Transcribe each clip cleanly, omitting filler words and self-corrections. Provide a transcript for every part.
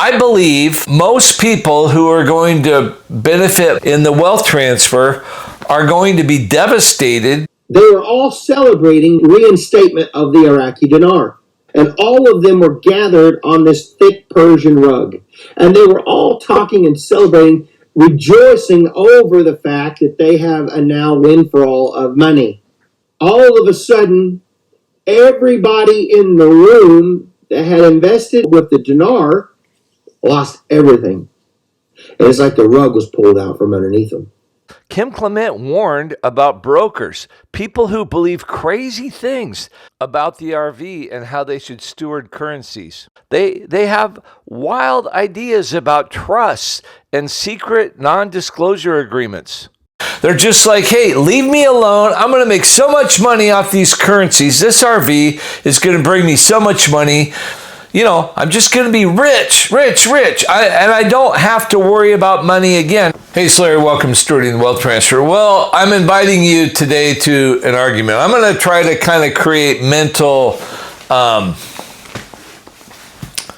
I believe most people who are going to benefit in the wealth transfer are going to be devastated. They were all celebrating reinstatement of the Iraqi dinar. And all of them were gathered on this thick Persian rug. And they were all talking and celebrating, rejoicing over the fact that they have a now windfall of money. All of a sudden, everybody in the room that had invested with the dinar lost everything. And it's like the rug was pulled out from underneath them. Kim Clement warned about brokers, people who believe crazy things about the RV and how they should steward currencies. They have wild ideas about trusts and secret non-disclosure agreements. They're just like, hey, leave me alone. I'm going to make so much money off these currencies. This RV is going to bring me so much money. You know, I'm just going to be rich. And I don't have to worry about money again. Hey, Slayer, welcome to Stewarding the Wealth Transfer. Well, I'm inviting you today to an argument. I'm going to try to kind of create mental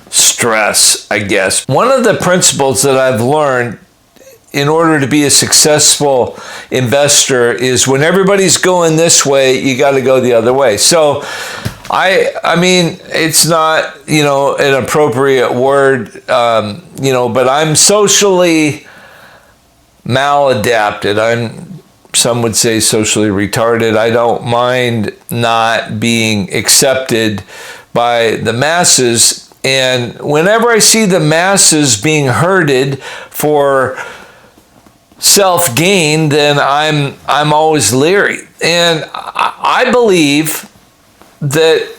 stress, I guess. One of the principles that I've learned in order to be a successful investor is when everybody's going this way, you got to go the other way. So I mean, it's not, an appropriate word, but I'm socially maladapted. Some would say socially retarded. I don't mind not being accepted by the masses. And whenever I see the masses being herded for self-gain, then I'm always leery. And I believe that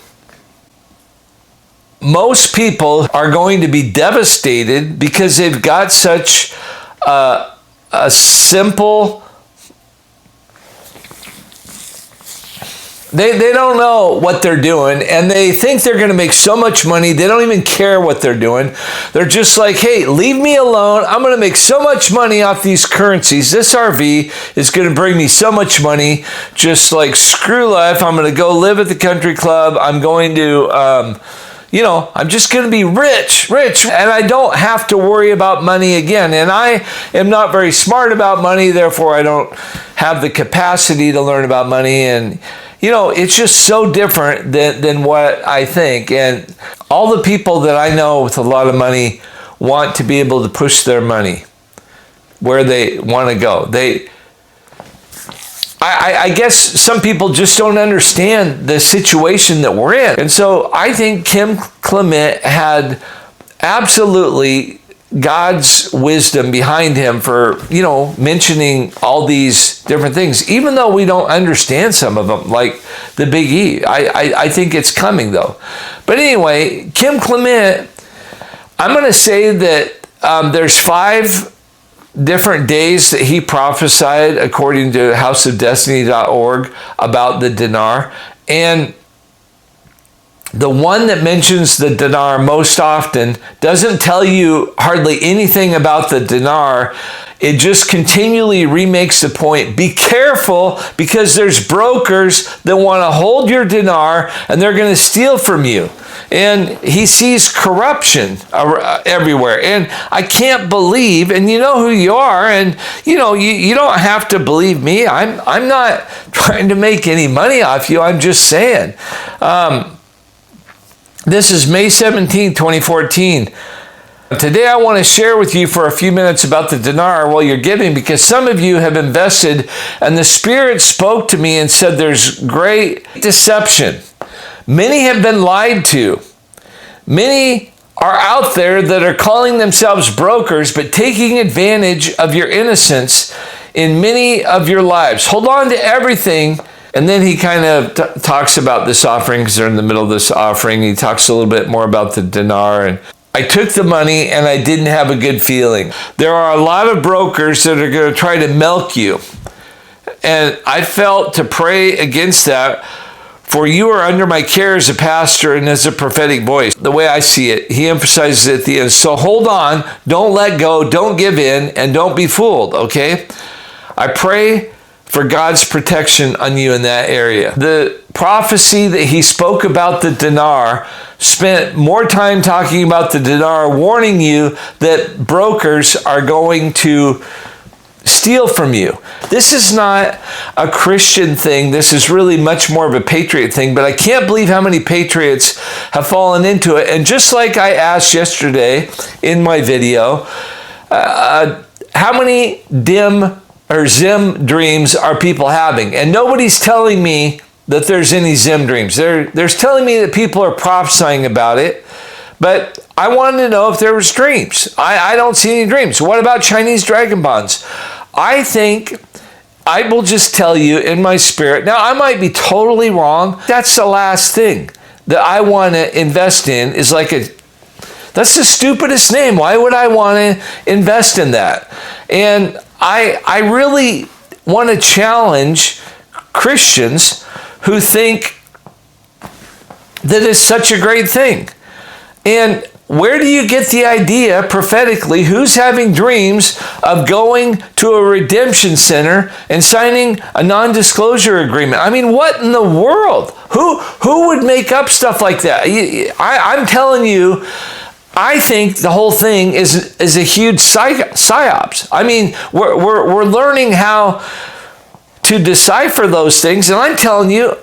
most people are going to be devastated because they've got such a simple, they don't know what they're doing, and they think they're going to make so much money, they don't even care what they're doing. They're just like, hey, leave me alone. I'm going to make so much money off these currencies. This RV is going to bring me so much money. Just like, screw life. I'm going to go live at the country club. I'm going to, I'm just going to be rich, and I don't have to worry about money again. And I am not very smart about money, therefore I don't have the capacity to learn about money. And it's just so different than what I think. And all the people that I know with a lot of money want to be able to push their money where they want to go. I guess some people just don't understand the situation that we're in. And so I think Kim Clement had absolutely God's wisdom behind him for, mentioning all these different things, even though we don't understand some of them, like the Big E. I think it's coming, though. But anyway, Kim Clement, I'm going to say that there's 5 different days that he prophesied, according to houseofdestiny.org, about the dinar. And the one that mentions the dinar most often doesn't tell you hardly anything about the dinar. It just continually remakes the point. Be careful, because there's brokers that want to hold your dinar and they're going to steal from you. And he sees corruption everywhere. And I can't believe, and you know who you are, and you don't have to believe me. I'm not trying to make any money off you. I'm just saying. This is May 17, 2014. Today I want to share with you for a few minutes about the dinar while you're giving, because some of you have invested and the Spirit spoke to me and said there's great deception. Many have been lied to. Many are out there that are calling themselves brokers, but taking advantage of your innocence in many of your lives. Hold on to everything. And then he kind of talks about this offering, because they're in the middle of this offering. He talks a little bit more about the dinar. And I took the money and I didn't have a good feeling. There are a lot of brokers that are going to try to milk you. And I felt to pray against that. For you are under my care as a pastor and as a prophetic voice. The way I see it, he emphasizes at the end. So hold on, don't let go, don't give in, and don't be fooled, okay? I pray for God's protection on you in that area. The prophecy that he spoke about the dinar spent more time talking about the dinar, warning you that brokers are going to steal from you. This is not a Christian thing. This is really much more of a patriot thing, but I can't believe how many patriots have fallen into it. And just like I asked yesterday in my video, how many dim or Zim dreams are people having? And nobody's telling me that there's any Zim dreams. There's telling me that people are prophesying about it, but I wanted to know if there was dreams. I don't see any dreams. What about Chinese dragon bonds? I think I will just tell you in my spirit. Now, I might be totally wrong. That's the last thing that I want to invest in is that's the stupidest name. Why would I want to invest in that? And I really want to challenge Christians who think that it's such a great thing. And where do you get the idea prophetically? Who's having dreams of going to a redemption center and signing a non-disclosure agreement? I mean, what in the world? Who would make up stuff like that? I'm telling you, I think the whole thing is a huge psyops. I mean, we're learning how to decipher those things, and I'm telling you,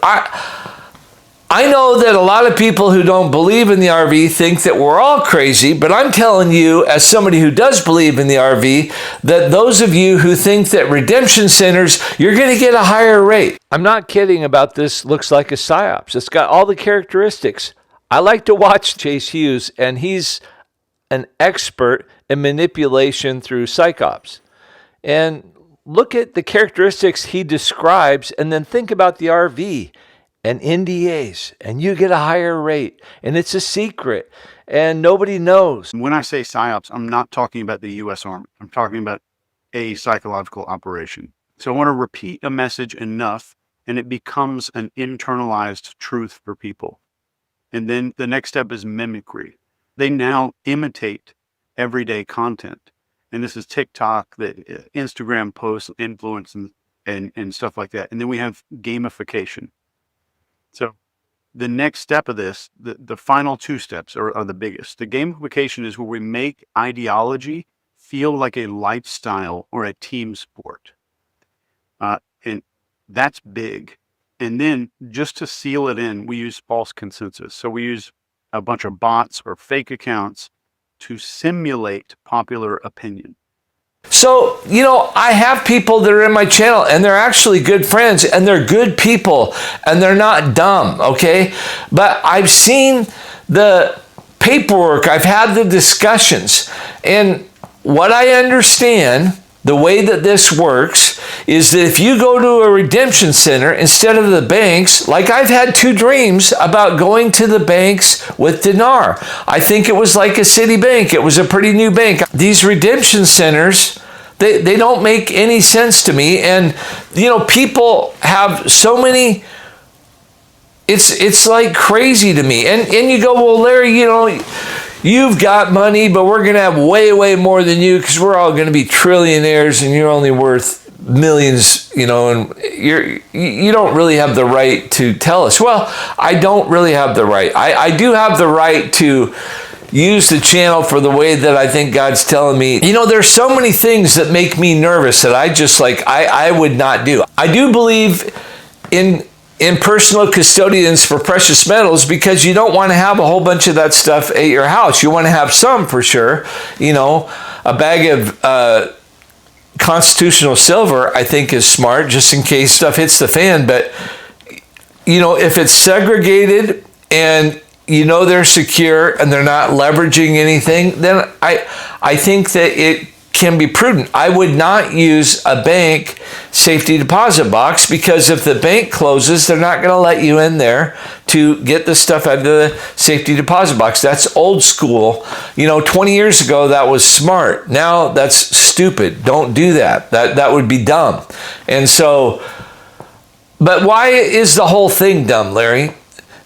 I know that a lot of people who don't believe in the RV think that we're all crazy, but I'm telling you, as somebody who does believe in the RV, that those of you who think that redemption centers, you're going to get a higher rate. I'm not kidding about this. Looks like a psyops. It's got all the characteristics. I like to watch Chase Hughes, and he's an expert in manipulation through psyops. And look at the characteristics he describes, and then think about the RV and NDAs, and you get a higher rate, and it's a secret, and nobody knows. When I say psyops, I'm not talking about the U.S. Army. I'm talking about a psychological operation. So I want to repeat a message enough, and it becomes an internalized truth for people. And then the next step is mimicry. They now imitate everyday content. And this is TikTok, the Instagram posts, influence, and stuff like that. And then we have gamification. So the next step of this, the final two steps are the biggest. The gamification is where we make ideology feel like a lifestyle or a team sport. And that's big. And then just to seal it in, we use false consensus. So we use a bunch of bots or fake accounts to simulate popular opinion. So, I have people that are in my channel, and they're actually good friends, and they're good people, and they're not dumb, okay? But I've seen the paperwork, I've had the discussions, and what I understand, the way that this works, is that if you go to a redemption center instead of the banks, like I've had 2 dreams about going to the banks with Dinar. I think it was like a city bank. It was a pretty new bank. These redemption centers, they don't make any sense to me. And, people have so many, it's like crazy to me. And you go, well, Larry, you've got money, but we're going to have way, way more than you because we're all going to be trillionaires and you're only worth millions, and you don't really have the right to tell us. Well, I don't really have the right. I do have the right to use the channel for the way that I think God's telling me. There's so many things that make me nervous that I would not do. I do believe in personal custodians for precious metals because you don't want to have a whole bunch of that stuff at your house. You want to have some for sure. A bag of constitutional silver, I think, is smart just in case stuff hits the fan. But, if it's segregated and they're secure and they're not leveraging anything, then I think that it can be prudent. I would not use a bank safety deposit box because if the bank closes, they're not going to let you in there to get the stuff out of the safety deposit box. That's old school. 20 years ago, that was smart. Now that's stupid. Don't do that. That would be dumb. And so, but why is the whole thing dumb, Larry?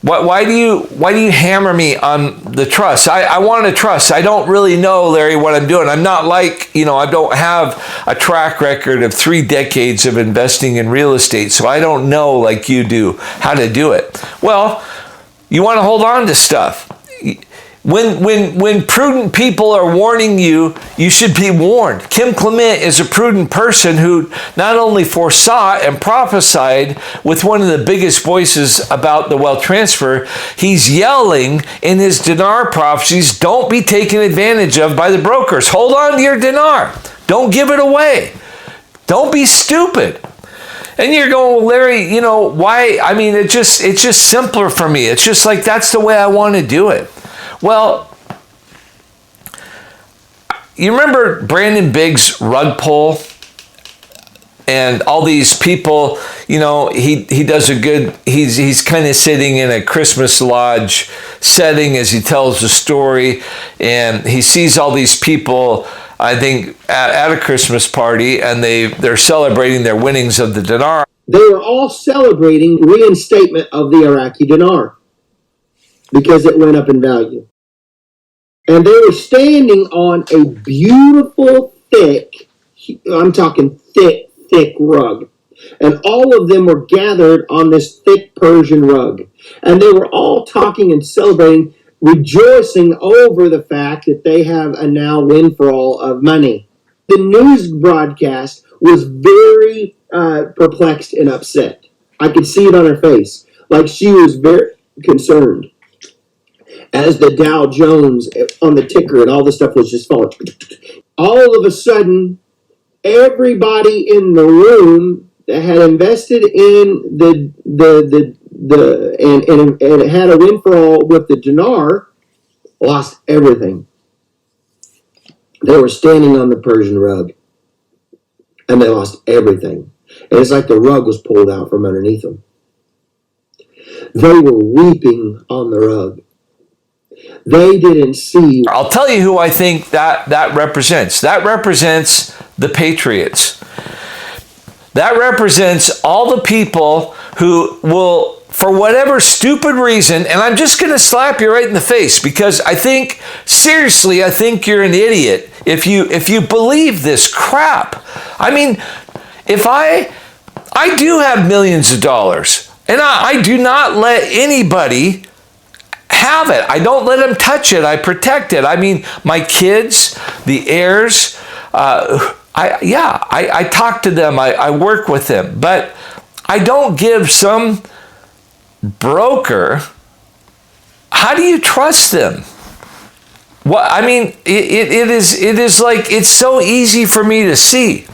Why do you hammer me on the trust? I want to trust. I don't really know, Larry, what I'm doing. I'm not like, I don't have a track record of 3 decades of investing in real estate, so I don't know like you do how to do it. Well, you want to hold on to stuff. When prudent people are warning you, you should be warned. Kim Clement is a prudent person who not only foresaw and prophesied with one of the biggest voices about the wealth transfer, he's yelling in his Dinar prophecies, don't be taken advantage of by the brokers. Hold on to your Dinar. Don't give it away. Don't be stupid. And you're going, well, Larry, why? I mean, it's just simpler for me. It's just like, that's the way I want to do it. Well, you remember Brandon Biggs' rug pull? And all these people, he does a good, he's kind of sitting in a Christmas lodge setting as he tells the story. And he sees all these people, I think, at a Christmas party, and they're celebrating their winnings of the dinar. They were all celebrating reinstatement of the Iraqi dinar because it went up in value. And they were standing on a beautiful, thick, I'm talking thick rug. And all of them were gathered on this thick Persian rug. And they were all talking and celebrating, rejoicing over the fact that they have a now windfall of money. The news broadcast was very perplexed and upset. I could see it on her face. Like she was very concerned. As the Dow Jones on the ticker and all this stuff was just falling. All of a sudden, everybody in the room that had invested in and had a windfall with the dinar lost everything. They were standing on the Persian rug, and they lost everything. And it's like the rug was pulled out from underneath them. They were weeping on the rug. They didn't see. I'll tell you who I think that represents. That represents the patriots. That represents all the people who will, for whatever stupid reason, and I'm just going to slap you right in the face because I think you're an idiot if you believe this crap. I mean, if I do have millions of dollars, and I do not let anybody have it. I don't let them touch it. I protect it. I mean, my kids, the heirs, I talk to them. I work with them. But I don't give some broker. How do you trust them? What I mean, it is like, it's so easy for me to see.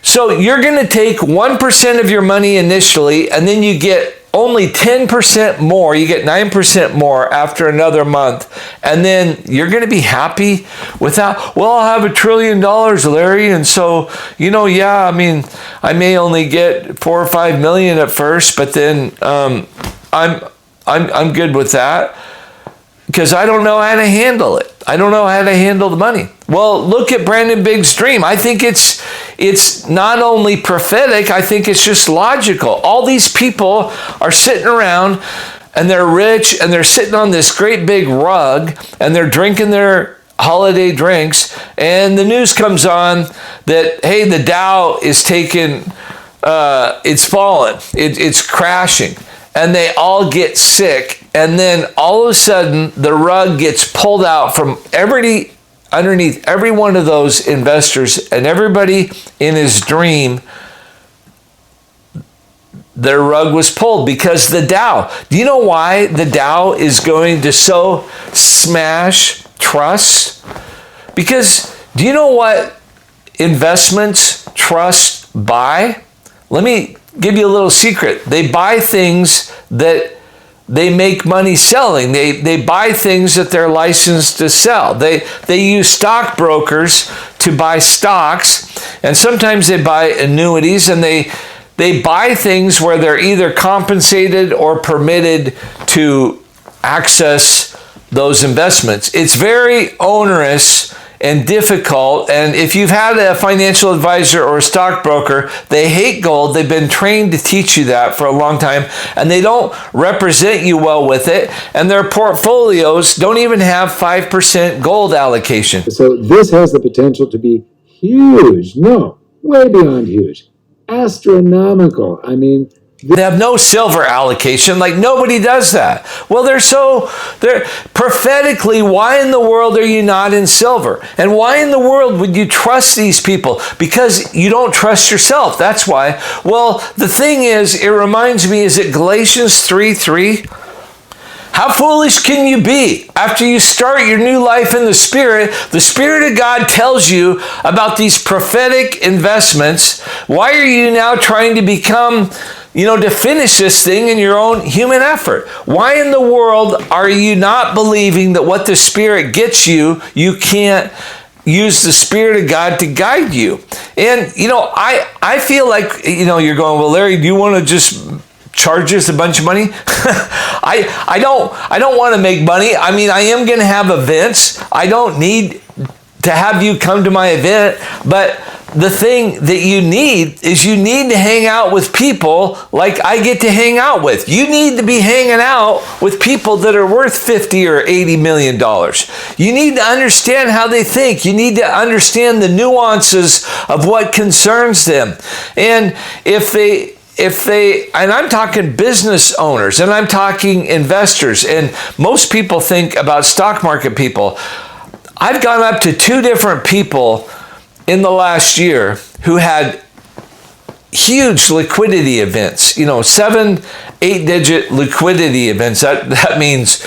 So you're going to take 1% of your money initially, and then you get only 10% more. You get 9% more after another month. And then you're going to be happy with that. Well, I'll have $1 trillion, Larry. And so, I mean, I may only get 4 or 5 million at first, but then I'm good with that because I don't know how to handle it. I don't know how to handle the money. Well, look at Brandon Biggs' dream. I think it's not only prophetic, I think it's just logical. All these people are sitting around and they're rich and they're sitting on this great big rug and they're drinking their holiday drinks, and the news comes on that, hey, the Dow is it's fallen. It's crashing. And they all get sick. And then all of a sudden, the rug gets pulled out from underneath every one of those investors, and everybody in his dream, their rug was pulled because the Dow. Do you know why the Dow is going to so smash trust? Because do you know what investments trust buy? Let me give you a little secret. They buy things that they make money selling. They buy things that they're licensed to sell. They use stockbrokers to buy stocks, and sometimes they buy annuities, and they buy things where they're either compensated or permitted to access those investments. It's very onerous and difficult. And if you've had a financial advisor or a stockbroker, they hate gold. They've been trained to teach you that for a long time, and they don't represent you well with it. And their portfolios don't even have 5% gold allocation. So this has the potential to be huge. No, way beyond huge. Astronomical. I mean, they have no silver allocation. Like, nobody does that. Well, they're prophetically, why in the world are you not in silver? And why in the world would you trust these people? Because you don't trust yourself. That's why. Well, the thing is, it reminds me, is it Galatians 3:3? How foolish can you be? After you start your new life in the Spirit of God tells you about these prophetic investments. Why are you now trying to become, to finish this thing in your own human effort? Why in the world are you not believing that what the Spirit gets you, you can't use the Spirit of God to guide you? And, I feel like, you're going, well, Larry, do you want to just charge us a bunch of money? I don't want to make money. I mean, I am going to have events. I don't need to have you come to my event, but the thing that you need is you need to hang out with people like I get to hang out with. You need to be hanging out with people that are worth $50 or $80 million. You need to understand how they think. You need to understand the nuances of what concerns them. And if they, and I'm talking business owners, and I'm talking investors, and most people think about stock market people. I've gone up to 2 different people in the last year who had huge liquidity events, 7, 8-digit liquidity events. That means,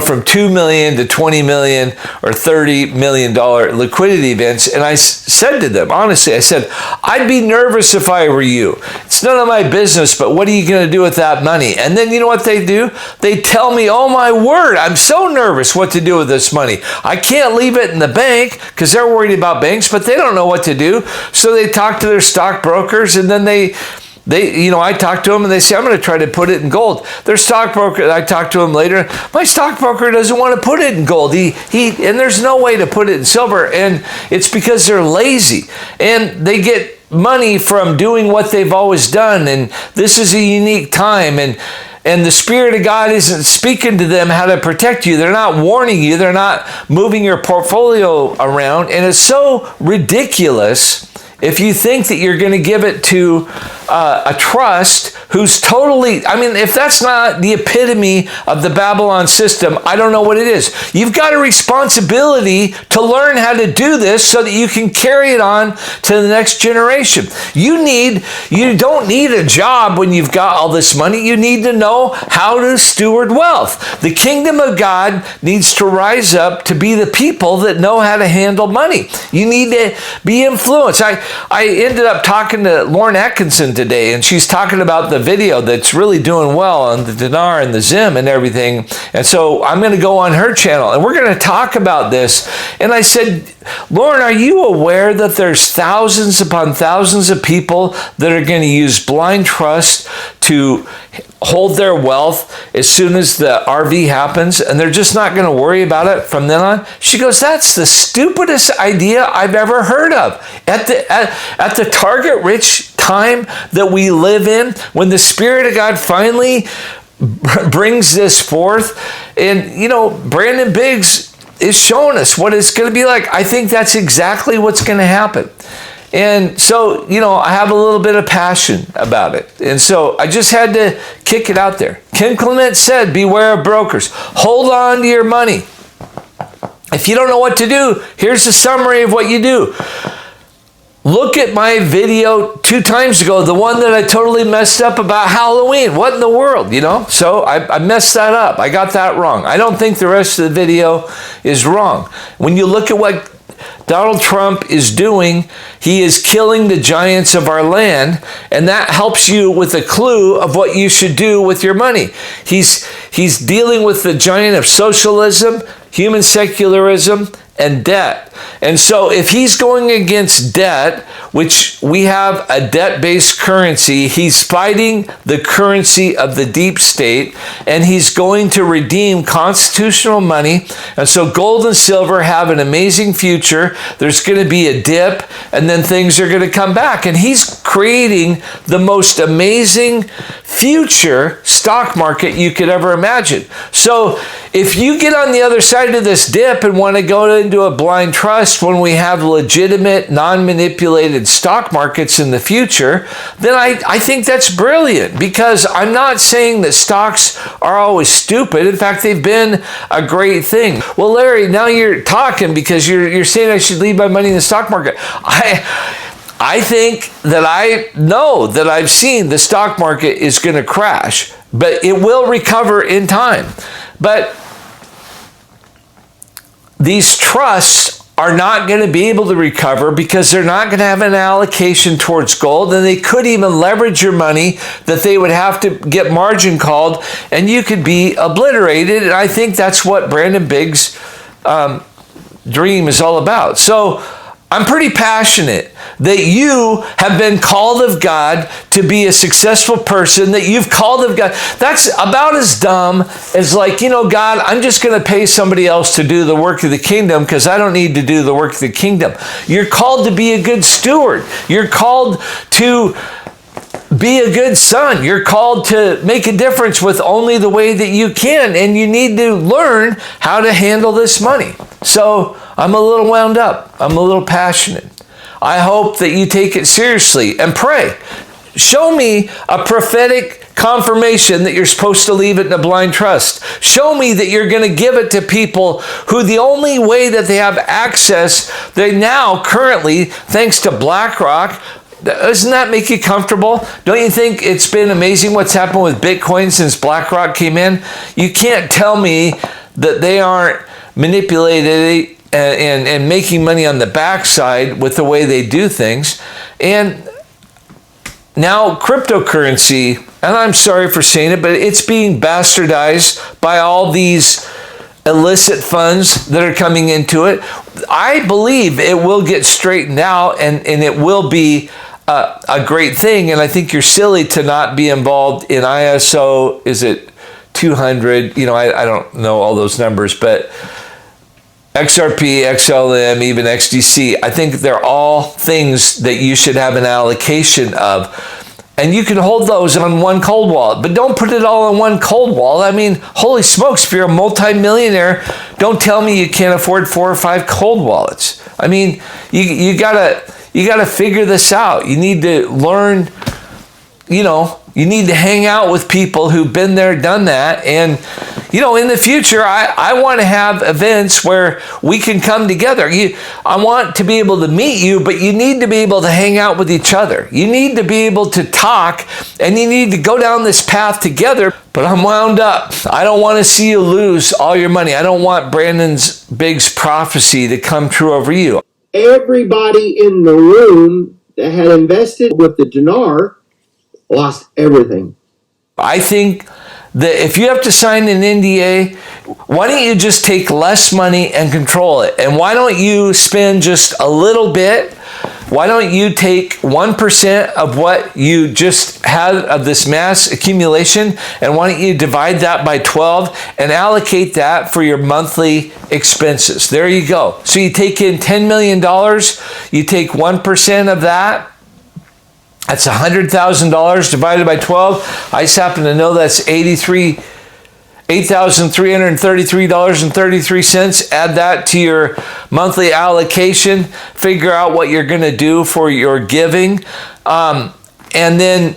from 2 million to 20 million or $30 million liquidity events. And I said to them, honestly, I said, I'd be nervous if I were you. It's none of my business, but what are you going to do with that money? And then you know what they do? They tell me, oh my word, I'm so nervous what to do with this money. I can't leave it in the bank because they're worried about banks, but they don't know what to do. So they talk to their stockbrokers, and then I talk to them and they say, I'm going to try to put it in gold. Their stockbroker, I talk to them later. My stockbroker doesn't want to put it in gold. And there's no way to put it in silver. And it's because they're lazy and they get money from doing what they've always done. And this is a unique time. And the Spirit of God isn't speaking to them how to protect you. They're not warning you. They're not moving your portfolio around. And it's so ridiculous if you think that you're going to give it to a trust who's totally, if that's not the epitome of the Babylon system, I don't know what it is. You've got a responsibility to learn how to do this so that you can carry it on to the next generation. You don't need a job when you've got all this money. You need to know how to steward wealth. The kingdom of God needs to rise up to be the people that know how to handle money. You need to be influenced. I ended up talking to Lauren Atkinson today, and she's talking about the video that's really doing well on the Dinar and the Zim and everything. And so I'm going to go on her channel, and we're going to talk about this. And I said, Lauren, are you aware that there's thousands upon thousands of people that are going to use blind trust to hold their wealth as soon as the RV happens, and they're just not going to worry about it from then on? She goes, that's the stupidest idea I've ever heard of. At the target rich time that we live in, when the Spirit of God finally brings this forth, and Brandon Biggs is showing us what it's going to be like. I think that's exactly what's going to happen. And so, I have a little bit of passion about it. And so I just had to kick it out there. Kim Clement said, beware of brokers. Hold on to your money. If you don't know what to do, here's a summary of what you do. Look at my video 2 times ago, the one that I totally messed up about Halloween. What in the world, So I messed that up. I got that wrong. I don't think the rest of the video is wrong. When you look at what Donald Trump is doing, he is killing the giants of our land, and that helps you with a clue of what you should do with your money. He's dealing with the giant of socialism, human secularism, and debt. And so if he's going against debt, which we have a debt-based currency, he's fighting the currency of the deep state, and he's going to redeem constitutional money. And so gold and silver have an amazing future. There's going to be a dip, and then things are going to come back. And he's creating the most amazing future stock market you could ever imagine. So if you get on the other side of this dip and want to go into a blind trust when we have legitimate, non-manipulated stock markets in the future, then I think that's brilliant, because I'm not saying that stocks are always stupid. In fact, they've been a great thing. Well, Larry, now you're talking because you're saying I should leave my money in the stock market. I think that I know that I've seen the stock market is going to crash, but it will recover in time. But these trusts are not going to be able to recover because they're not going to have an allocation towards gold, and they could even leverage your money that they would have to get margin called, and you could be obliterated. And I think that's what Brandon Bigg's dream is all about. So I'm pretty passionate that you have been called of God to be a successful person, that you've called of God. That's about as dumb as like, God, I'm just going to pay somebody else to do the work of the kingdom because I don't need to do the work of the kingdom. You're called to be a good steward. You're called to be a good son. You're called to make a difference with only the way that you can, and you need to learn how to handle this money. So I'm a little wound up. I'm a little passionate. I hope that you take it seriously and pray. Show me a prophetic confirmation that you're supposed to leave it in a blind trust. Show me that you're going to give it to people who the only way that they have access, they now currently, thanks to BlackRock, doesn't that make you comfortable? Don't you think it's been amazing what's happened with Bitcoin since BlackRock came in? You can't tell me that they aren't manipulated and making money on the backside with the way they do things. And now cryptocurrency, and I'm sorry for saying it, but it's being bastardized by all these illicit funds that are coming into it. I believe it will get straightened out, and it will be a great thing. And I think you're silly to not be involved in ISO. Is it 200? I don't know all those numbers, but XRP, XLM, even XDC, I think they're all things that you should have an allocation of. And you can hold those on one cold wallet, but don't put it all on one cold wallet. I mean, holy smokes, if you're a multimillionaire, don't tell me you can't afford 4 or 5 cold wallets. I mean, you gotta figure this out. You need to learn, you need to hang out with people who've been there, done that. And, in the future, I want to have events where we can come together. I want to be able to meet you, but you need to be able to hang out with each other. You need to be able to talk, and you need to go down this path together. But I'm wound up. I don't want to see you lose all your money. I don't want Brandon's Bigg's prophecy to come true over you. Everybody in the room that had invested with the Dinar lost everything. I think that if you have to sign an NDA, why don't you just take less money and control it? And why don't you spend just a little bit? Why don't you take 1% of what you just had of this mass accumulation, and why don't you divide that by 12 and allocate that for your monthly expenses? There you go. So you take in $10 million, you take 1% of that, that's $100,000 divided by 12. I just happen to know that's $8,333.33. Add that to your monthly allocation. Figure out what you're going to do for your giving. And then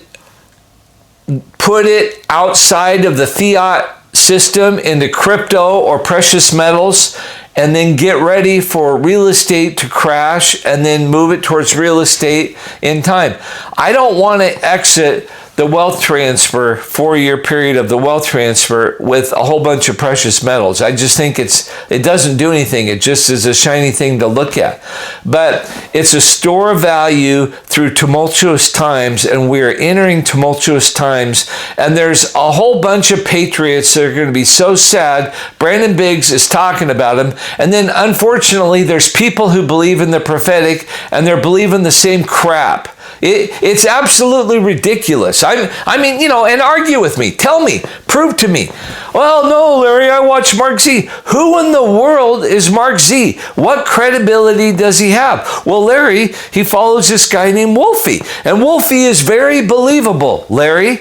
put it outside of the fiat system into crypto or precious metals, and then get ready for real estate to crash, and then move it towards real estate in time. I don't want to exit the wealth transfer, 4-year period of the wealth transfer with a whole bunch of precious metals. I just think it doesn't do anything. It just is a shiny thing to look at. But it's a store of value through tumultuous times, and we're entering tumultuous times. And there's a whole bunch of patriots that are going to be so sad. Brandon Biggs is talking about them. And then unfortunately, there's people who believe in the prophetic, and they're believing the same crap. It's absolutely ridiculous. I mean, and argue with me. Tell me. Prove to me. Well, no, Larry, I watch Mark Z. Who in the world is Mark Z? What credibility does he have? Well, Larry, he follows this guy named Wolfie. And Wolfie is very believable, Larry.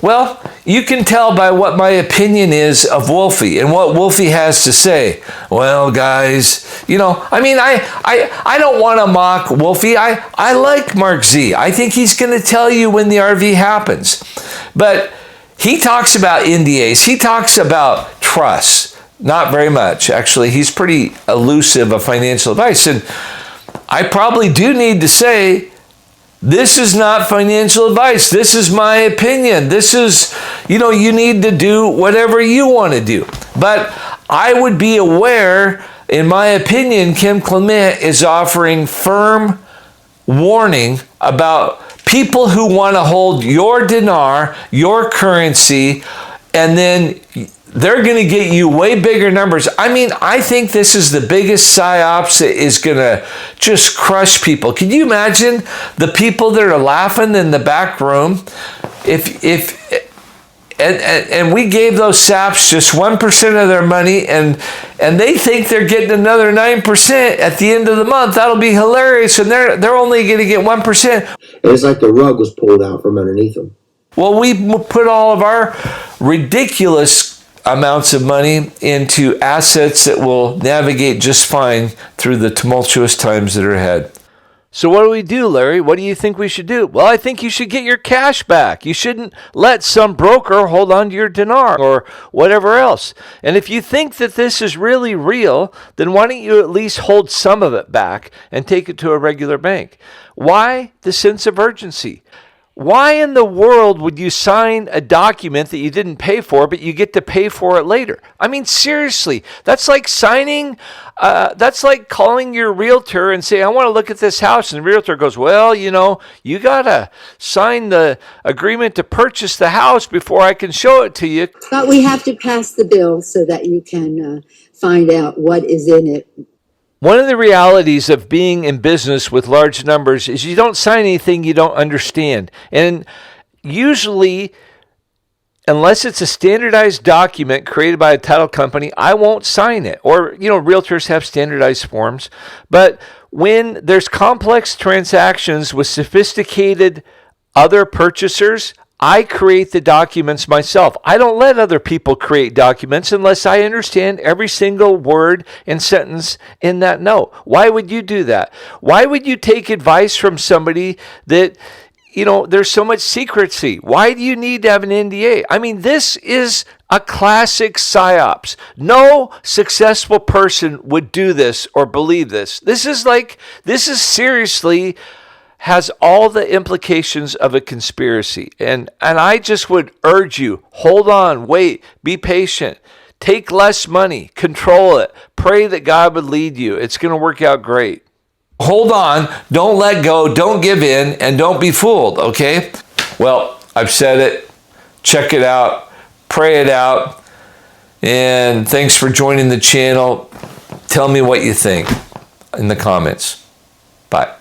Well, you can tell by what my opinion is of Wolfie and what Wolfie has to say. Well, guys, I don't want to mock Wolfie. I like Mark Z. I think he's going to tell you when the RV happens. But he talks about NDAs. He talks about trust. Not very much, actually. He's pretty elusive of financial advice. And I probably do need to say, this is not financial advice. This is my opinion. This is, you need to do whatever you want to do. But I would be aware, in my opinion, Kim Clement is offering firm warning about people who want to hold your dinar, your currency, and then they're going to get you way bigger numbers. I mean, I think this is the biggest psyops that is going to just crush people. Can you imagine the people that are laughing in the back room? And we gave those saps just 1% of their money, and they think they're getting another 9% at the end of the month. That'll be hilarious, and they're only going to get 1%. It's like the rug was pulled out from underneath them. Well, we put all of our ridiculous amounts of money into assets that will navigate just fine through the tumultuous times that are ahead. So what do we do, Larry? What do you think we should do? Well, I think you should get your cash back. You shouldn't let some broker hold on to your dinar or whatever else. And if you think that this is really real, then why don't you at least hold some of it back and take it to a regular bank? Why the sense of urgency? Why in the world would you sign a document that you didn't pay for, but you get to pay for it later? I mean, seriously, that's like that's like calling your realtor and saying, I want to look at this house. And the realtor goes, well, you got to sign the agreement to purchase the house before I can show it to you. But we have to pass the bill so that you can find out what is in it. One of the realities of being in business with large numbers is you don't sign anything you don't understand. And usually, unless it's a standardized document created by a title company, I won't sign it. Or, realtors have standardized forms. But when there's complex transactions with sophisticated other purchasers, I create the documents myself. I don't let other people create documents unless I understand every single word and sentence in that note. Why would you do that? Why would you take advice from somebody that, there's so much secrecy? Why do you need to have an NDA? I mean, this is a classic psyops. No successful person would do this or believe this. This is seriously has all the implications of a conspiracy. And I just would urge you, hold on, wait, be patient, take less money, control it, pray that God would lead you. It's going to work out great. Hold on, don't let go, don't give in, and don't be fooled, okay? Well, I've said it. Check it out, pray it out, and thanks for joining the channel. Tell me what you think in the comments. Bye.